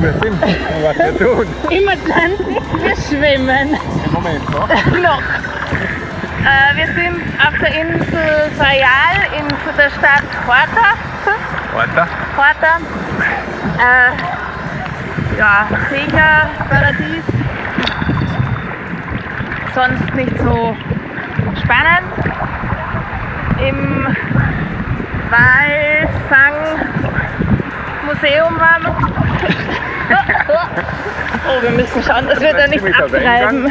wir sind und was wir tun. Im Atlantik, wir schwimmen. Im Moment noch. Noch. Wir sind auf der Insel Faial in der Stadt Horta. Horta. Ja, Seglerparadies. Sonst nicht so spannend. Im Walfangmuseum waren wir. Oh, wir müssen schauen, dass wir da nicht abtreiben.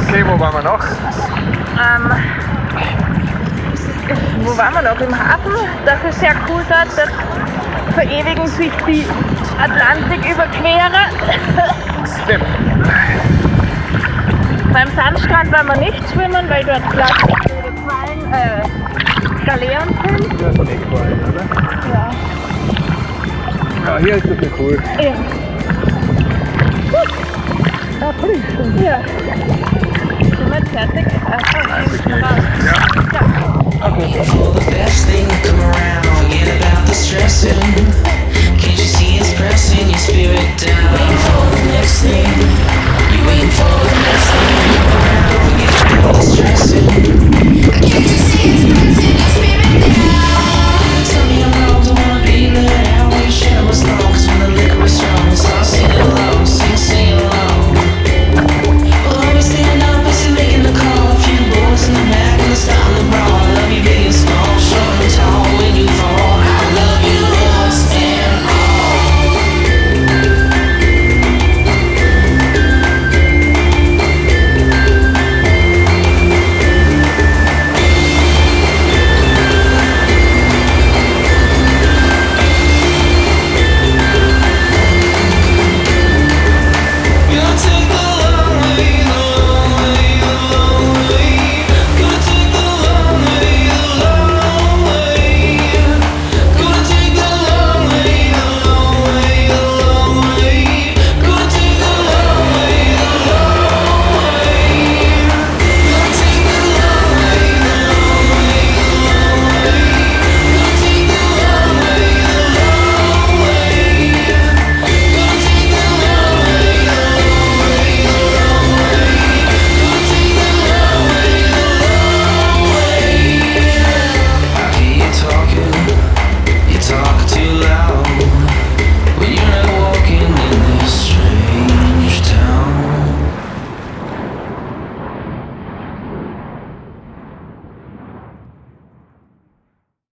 Okay, wo waren wir noch? Wo waren wir noch? Im Hafen. Das ist sehr cool dort. Das verewigen sich die Atlantiküberquerer. Stimmt. Beim Sandstrand waren wir nicht schwimmen, weil dort Galeeren sind. Das ist nicht gefallen, oder? Ja. Ja, hier ist das ja cool. Ja. Gut. Da prüfen. Ja. Sind wir jetzt fertig? Ja. All the best things come around. Forget about the stressing. Can't you see it's pressing your spirit down? Waiting for the next thing.